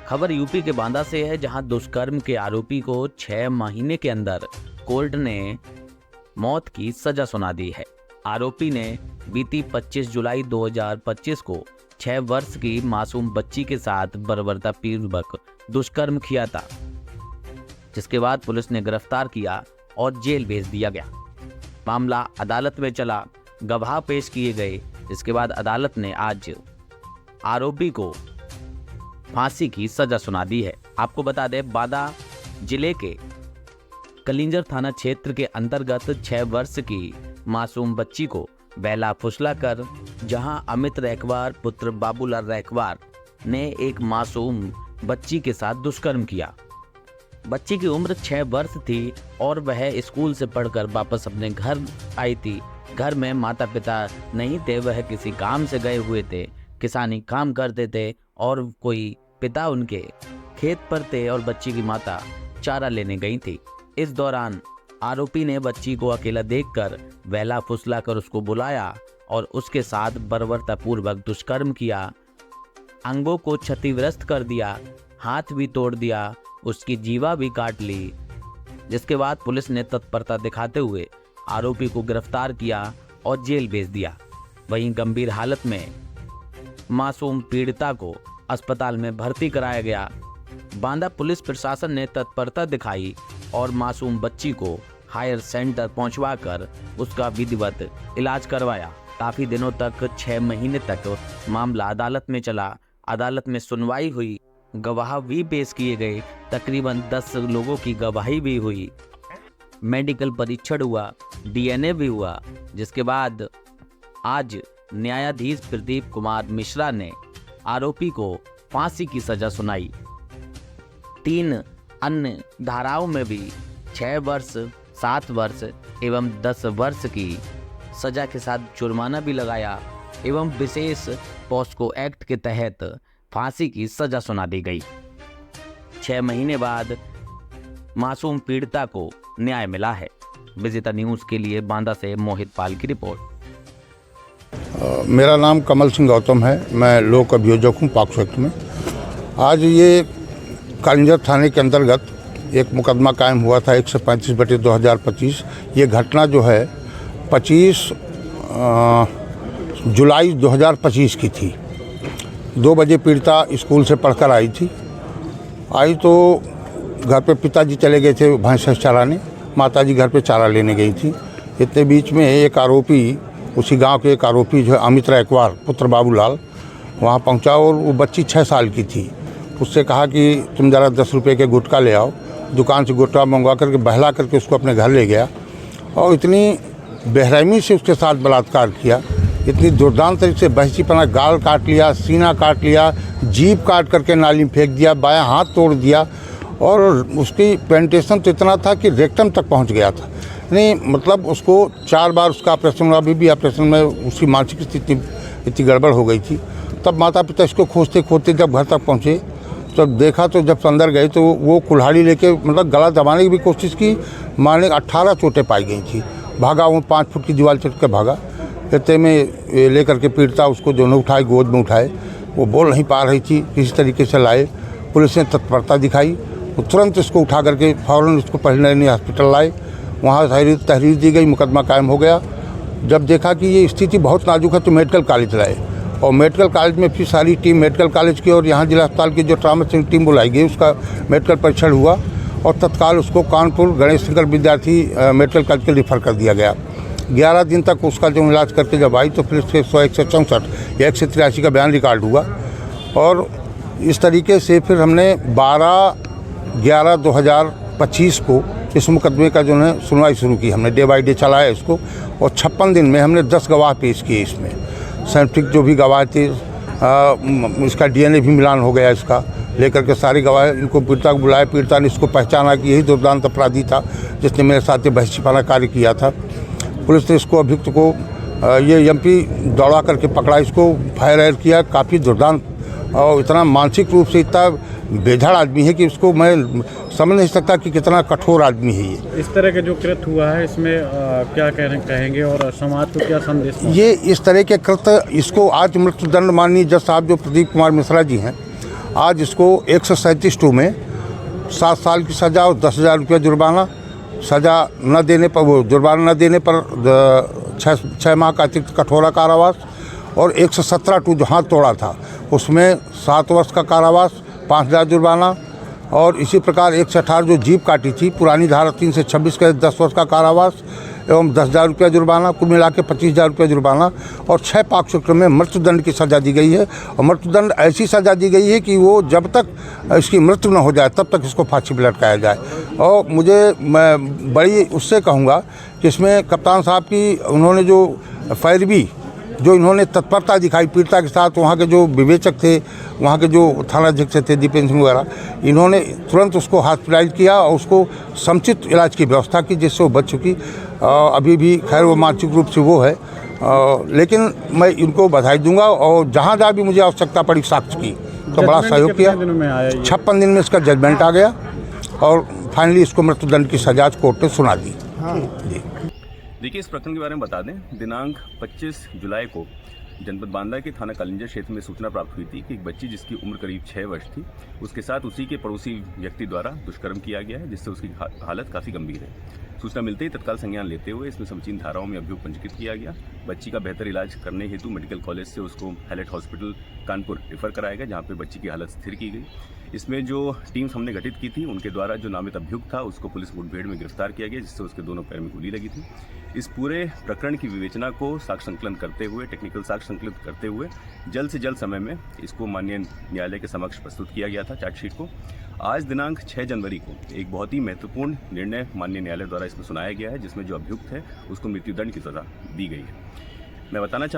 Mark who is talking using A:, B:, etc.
A: खबर यूपी के बांदा से है, जहां दुष्कर्म के आरोपी को 6 महीने के अंदर कोर्ट ने मौत की सजा सुना दी है। आरोपी ने बीती 25 जुलाई 2025 को 6 वर्ष की मासूम बच्ची के साथ बर्बरतापूर्वक दुष्कर्म किया था, जिसके बाद पुलिस ने गिरफ्तार किया और जेल भेज दिया गया। मामला अदालत में चला, गवाह पेश किए गए, जिसके बाद अदालत ने आज आरोपी को फांसी की सजा सुना दी है। आपको बता दें, बांदा जिले के कलिंजर थाना क्षेत्र के अंतर्गत 6 वर्ष की मासूम बच्ची को बहला फुसला कर जहां अमित रैकवार पुत्र बाबूलाल रैकवार ने एक मासूम बच्ची के साथ दुष्कर्म किया। बच्ची की उम्र 6 वर्ष थी और वह स्कूल से पढ़कर वापस अपने घर आई थी। घर में माता पिता नहीं थे, वह किसी काम से गए हुए थे, किसानी काम करते थे और कोई पिता उनके खेत पर थे और बच्ची की माता चारा लेने गई थी। इस दौरान आरोपी ने बच्ची को अकेला देखकर बहला फुसला कर उसको बुलाया और उसके साथ बर्बरतापूर्वक दुष्कर्म किया, अंगों को क्षतिग्रस्त कर दिया, हाथ भी तोड़ दिया, उसकी जीवा भी काट ली। जिसके बाद पुलिस ने तत्परता दिखाते हुए आरोपी को गिरफ्तार किया और जेल भेज दिया। वहीं गंभीर हालत में मासूम पीड़िता को अस्पताल में भर्ती कराया गया। बांदा पुलिस प्रशासन ने तत्परता दिखाई और मासूम बच्ची को हायर सेंटर पहुंचवाकर उसका विधिवत इलाज करवाया। काफी दिनों तक 6 महीने तक मामला अदालत में चला। अदालत में सुनवाई हुई, गवाह भी पेश किए गए, तकरीबन 10 लोगों की गवाही भी हुई, मेडिकल परीक्षण हुआ, DNA भी हुआ। जिसके बाद आज न्यायाधीश प्रदीप कुमार मिश्रा ने आरोपी को फांसी की सजा सुनाई। 3 अन्य धाराओं में भी 6 वर्ष, 7 वर्ष एवं 10 वर्ष की सजा के साथ जुर्माना भी लगाया एवं विशेष पॉस्को एक्ट के तहत फांसी की सजा सुना दी गई। 6 महीने बाद मासूम पीड़िता को न्याय मिला है। विजेता न्यूज़ के लिए बांदा से मोहित पाल की रिपोर्ट।
B: मेरा नाम कमल सिंह गौतम है, मैं लोक अभियोजक हूँ पॉक्सो एक्ट में। आज ये कलिंजर थाने के अंतर्गत एक मुकदमा कायम हुआ था 135/2025। ये घटना जो है 25 जुलाई 2025 की थी। 2 बजे पीड़िता स्कूल से पढ़कर आई तो घर पे पिताजी चले गए थे भैंस चराने, माताजी घर पे चारा लेने गई थी। इतने बीच में एक आरोपी, उसी गांव के एक आरोपी जो है अमित रैकवार पुत्र बाबूलाल, वहां पहुंचा और वो बच्ची 6 साल की थी। उससे कहा कि तुम ज़रा 10 रुपये के गुटखा ले आओ। दुकान से गुटखा मंगवा करके बहला करके उसको अपने घर ले गया और इतनी बेरहमी से उसके साथ बलात्कार किया, इतनी दुर्दान तरीके से बहसीपना, गाल काट लिया, सीना काट लिया, जीभ काट करके नाली में फेंक दिया, बायां हाथ तोड़ दिया और उसकी पेनिट्रेशन तो इतना था कि रेक्टम तक पहुंच गया था। नहीं मतलब उसको 4 बार उसका ऑपरेशन हुआ, अभी भी ऑपरेशन में उसकी मानसिक स्थिति इतनी गड़बड़ हो गई थी। तब माता पिता इसको खोजते खोजते जब घर तक पहुँचे तब देखा, तो जब अंदर गए तो वो कुल्हाड़ी लेके मतलब गला दबाने की भी कोशिश की, मारने 18 चोटें पाई गई थी। भागा, वो 5 फुट की दीवार चढ़ के भागा। इतने में लेकर के पीड़िता उसको दोनों उठाए, गोद में उठाए, वो बोल नहीं पा रही थी, किसी तरीके से लाए। पुलिस ने तत्परता दिखाई, वो तुरंत इसको उठा करके फ़ौरन इसको पहले हॉस्पिटल लाए। वहाँ तहरीर दी गई, मुकदमा कायम हो गया। जब देखा कि ये स्थिति बहुत नाजुक है तो मेडिकल कॉलेज लाए और मेडिकल कॉलेज में फिर सारी टीम मेडिकल कॉलेज की और यहाँ जिला अस्पताल की जो ट्रामा टीम बुलाई गई, उसका मेडिकल परीक्षण हुआ और तत्काल उसको कानपुर गणेश शंकर विद्यार्थी मेडिकल कॉलेज के रेफर कर दिया गया। 11 दिन तक उसका जो इलाज करके जब आई तो फिर उसके 164 या 183 का बयान रिकॉर्ड हुआ और इस तरीके से फिर हमने 12/11/2025 को इस मुकदमे का जो है सुनवाई शुरू की। हमने डे बाई डे चलाया इसको और 56 दिन में हमने 10 गवाह पेश किए। इसमें साइंटिफिक जो भी गवाह थे, इसका DNA भी मिलान हो गया इसका, लेकर के सारी गवाह इनको पीड़िता को बुलाया। पीड़िता ने इसको पहचाना कि यही दुर्दांत अपराधी था जिसने मेरे साथ ये बहसीपना कार्य किया था। पुलिस ने इसको अभियुक्त को ये MP दौड़ा करके पकड़ा, इसको फायर किया। काफ़ी दुर्दांत और इतना मानसिक रूप से इतना बेधड़ आदमी है कि उसको मैं समझ नहीं सकता कि कितना कठोर आदमी है ये।
C: इस तरह के जो कृत्य हुआ है इसमें क्या कहेंगे और समाज को क्या संदेश?
B: ये इस तरह के कृत्य, इसको आज मृत्युदंड माननीय जज साहब जो प्रदीप कुमार मिश्रा जी हैं, आज इसको 137(2) में 7 साल की सज़ा और 10,000 रुपया जुर्माना, सज़ा न देने पर, वो जुर्माना न देने पर 6 माह का अतिरिक्त कठोरा कारावास, और 117(2) जो हाथ तोड़ा था उसमें 7 वर्ष का कारावास, 5,000 जुर्माना, और इसी प्रकार 118 जो जीप काटी थी पुरानी धारा 3 से 26 के 10 वर्ष का कारावास एवं 10,000 रुपया जुर्माना, कुल मिला के 25,000 रुपया जुर्माना, और 6 पॉक्सो में मृत्युदंड की सज़ा दी गई है। और मृत्युदंड ऐसी सज़ा दी गई है कि वो जब तक इसकी मृत्यु न हो जाए तब तक इसको फांसी पर लटकाया जाए। और मैं बड़ी उससे कहूँगा कि इसमें कप्तान साहब की उन्होंने जो पैरवी, जो इन्होंने तत्परता दिखाई पीड़िता के साथ, वहाँ के जो विवेचक थे, वहाँ के जो थानाध्यक्ष थे दीपेंद्र सिंह वगैरह, इन्होंने तुरंत उसको हॉस्पिटलाइज किया और उसको समुचित इलाज की व्यवस्था की, जिससे वो बच चुकी। अभी भी खैर वो मानसिक रूप से वो है, लेकिन मैं इनको बधाई दूंगा, और जहाँ जहाँ भी मुझे आवश्यकता पड़ी साक्ष्य की तो बड़ा सहयोग किया। 56 दिन में इसका जजमेंट आ गया और फाइनली इसको मृत्युदंड की सजा कोर्ट ने सुना दी। जी
D: देखिए, इस प्रकरण के बारे में बता दें, दिनांक 25 जुलाई को जनपद बांदा के थाना कालिंजा क्षेत्र में सूचना प्राप्त हुई थी कि एक बच्ची जिसकी उम्र करीब 6 वर्ष थी, उसके साथ उसी के पड़ोसी व्यक्ति द्वारा दुष्कर्म किया गया है, जिससे उसकी हालत काफ़ी गंभीर है। सूचना मिलते ही तत्काल संज्ञान लेते हुए इसमें समुचित धाराओं में अभियोग पंजीकृत किया गया। बच्ची का बेहतर इलाज करने हेतु मेडिकल कॉलेज से उसको हैलेट हॉस्पिटल कानपुर रेफर कराया गया, जहाँ पे बच्ची की हालत स्थिर की गई। इसमें जो टीम्स हमने गठित की थी उनके द्वारा जो नामित अभियुक्त था उसको पुलिस मुठभेड़ में गिरफ्तार किया गया, जिससे उसके दोनों पैर में गोली लगी थी। इस पूरे प्रकरण की विवेचना को साक्ष्य संकलन करते हुए, टेक्निकल साक्ष्य संकलित करते हुए जल्द से जल्द समय में इसको माननीय न्यायालय के समक्ष प्रस्तुत किया गया था चार्जशीट को। आज दिनांक 6 जनवरी को एक बहुत ही महत्वपूर्ण निर्णय माननीय न्यायालय द्वारा इसमें सुनाया गया है, जिसमें जो अभियुक्त है उसको मृत्युदंड की सजा दी गई है। मैं बताना चाहूँगा